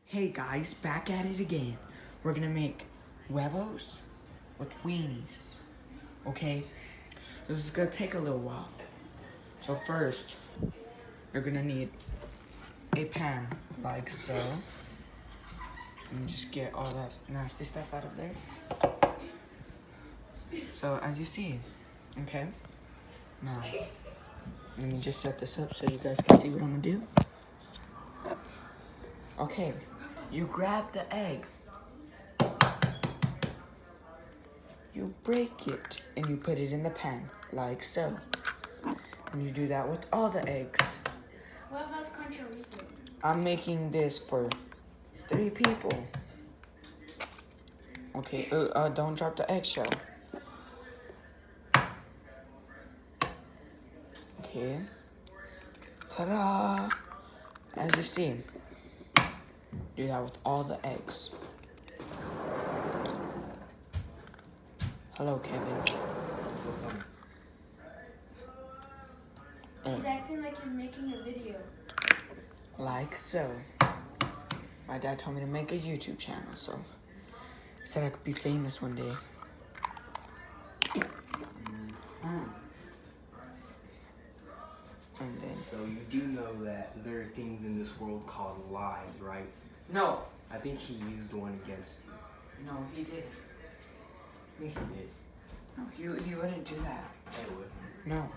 Hey guys, back at it again. We're gonna make huevos with weenies. Okay? This is gonna take a little while. So first, you're gonna need a pan like so. And just get all that nasty stuff out of there. So as you see, okay? Now, let me just set this up so you guys can see what I'm gonna do. Okay, you grab the egg. You break it and you put it in the pan, like so. And you do that with all the eggs. What was controversial? I'm making this for 3 people. Okay, don't drop the eggshell. Okay. Ta-da! As you see, do that with all the eggs. Hello, Kevin. He's acting like he's making a video. Like so. My dad told me to make a YouTube channel, so he said I could be famous one day. And then, So you do know that there are things in this world called lies, right? no, I think he used one against you. no, he didn't. I think he did. No, he wouldn't do that. I would. No.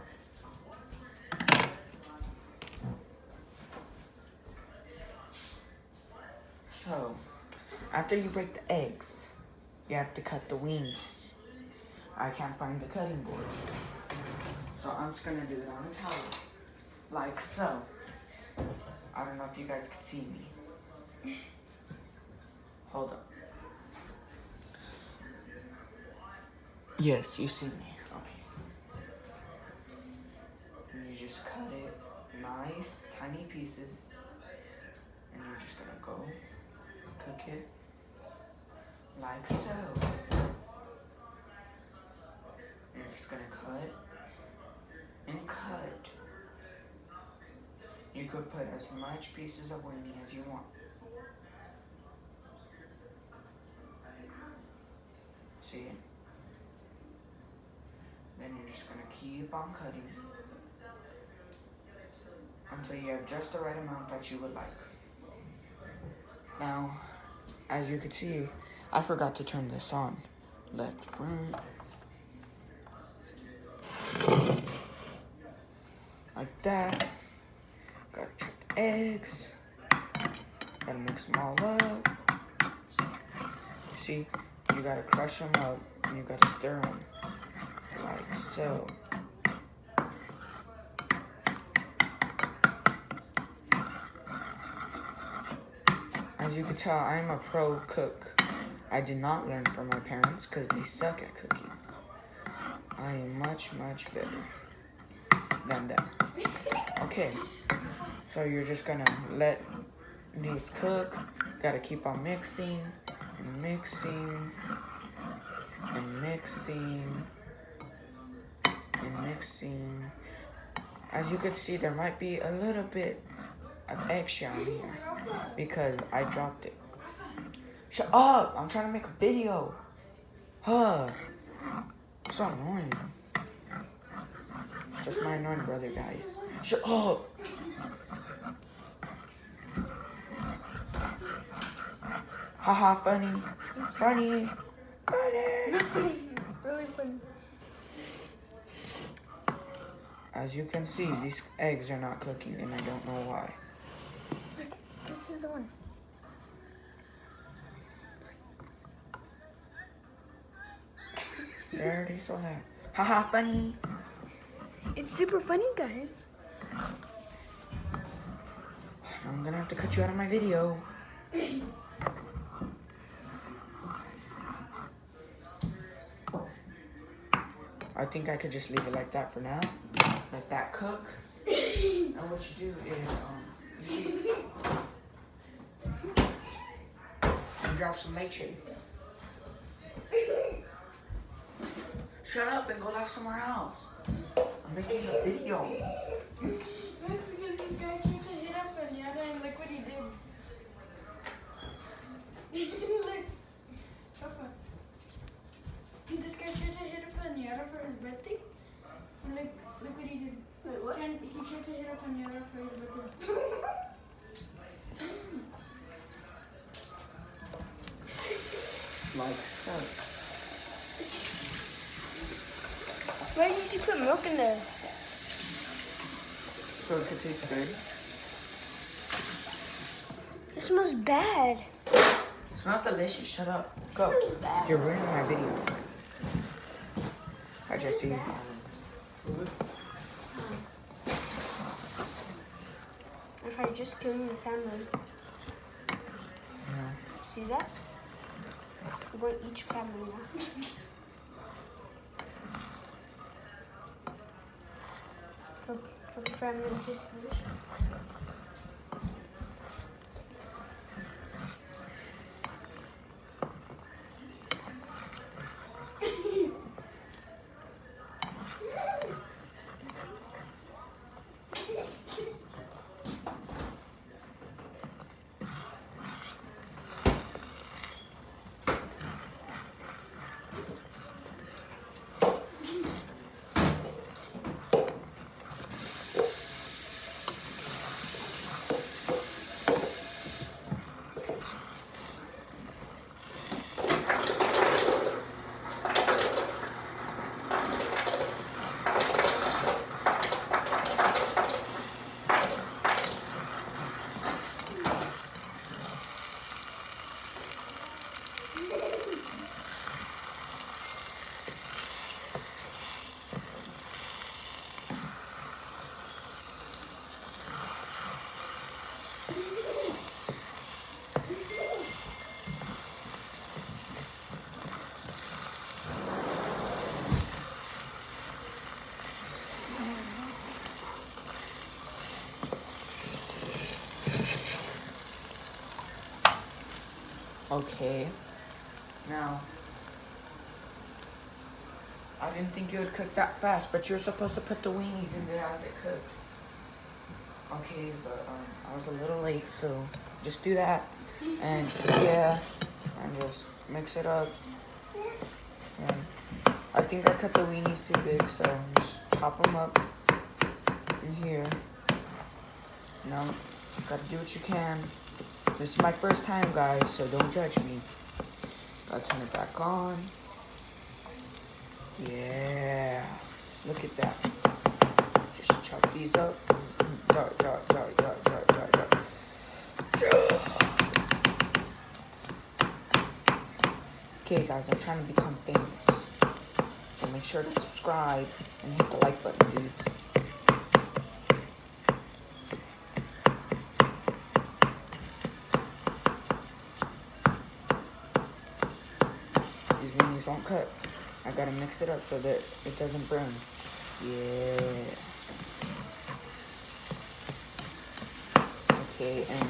So, after you break the eggs, you have to cut the weenies. I can't find the cutting board. So I'm just gonna do it on a towel. Like so. I don't know if you guys can see me. Hold up. Yes, you see me. Okay. And you just cut it nice, tiny pieces. And you're just gonna go cook it like so. And you're just gonna cut and cut. You could put as much pieces of weenie as you want. See it? Then you're just gonna keep on cutting until you have just the right amount that you would like. Now, as you can see, I forgot to turn this on. Left, front. Like that. Gotta check the eggs. Gotta mix them all up. See, you gotta crush them up and you gotta stir them. Like so. As you can tell, I'm a pro cook. I did not learn from my parents because they suck at cooking. I am much, much better than them. Okay, so you're just gonna let these cook. Gotta keep on mixing and mixing and mixing and mixing. As you can see, there might be a little bit of eggshell in here because I dropped it. Shut up! I'm trying to make a video. Huh? It's so annoying. It's just my annoying brother, guys. Shut up! Haha, funny. Funny. Funny. Really funny. As you can see, these eggs are not cooking and I don't know why. Look, this is the one. They already saw that. Haha, funny. It's super funny, guys. I'm gonna have to cut you out of my video. I think I could just leave it like that for now. Let that cook. And what you do is, you see, you grab some leche. Shut up and go live somewhere else. I'm making a video. That's because this guy keeps a hit up on the other and look what he did. Look. Papa. This guy tried to hit a pinata for his birthday. And look what he did. Wait, what? He tried to hit a pinata for his birthday. Like so. Why did you put milk in there? So it could taste good. It smells bad. It smells delicious. Shut up. Go. It smells bad. You're ruining my video. Hi, Jesse. If I just killing the family. Yeah. See that? I'm going to eat your family now. Hope your family tastes delicious. Okay. Now, I didn't think it would cook that fast, but you're supposed to put the weenies in there as it cooks. Okay, but I was a little late, so just do that. And yeah, and just mix it up. And I think I cut the weenies too big, so just chop them up in here. You know, gotta do what you can. This is my first time, guys, so don't judge me. Gotta turn it back on. Yeah, look at that. Just chop these up. Chop, chop, chop, chop, chop, chop, chop. Okay, guys, I'm trying to become famous. So make sure to subscribe and hit the like button, dudes. These weenies won't cut. I gotta mix it up so that it doesn't burn. Yeah. Okay, and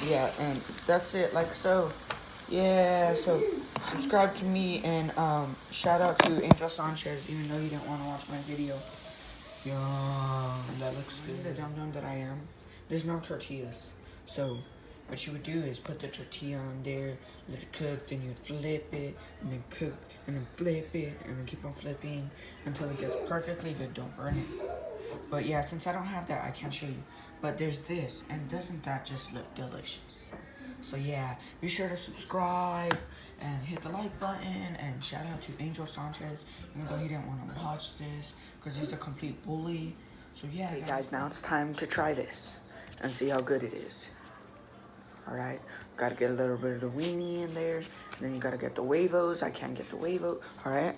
yeah, and that's it, like so. Yeah, so subscribe to me and shout out to Angel Sanchez, even though you didn't want to watch my video. Yeah, that looks good. The dum-dum that I am, there's no tortillas. So what you would do is put the tortilla on there, let it cook, then you flip it, and then cook, and then flip it, and then keep on flipping until it gets perfectly good. Don't burn it. But yeah, since I don't have that, I can't show you. But there's this, and doesn't that just look delicious? So yeah, be sure to subscribe and hit the like button, and shout out to Angel Sanchez, even though he didn't want to watch this because he's a complete bully. So yeah, hey guys, now it's time to try this and see how good it is. Alright, gotta get a little bit of the weenie in there, and then you gotta get the huevos. I can't get the huevo. Alright.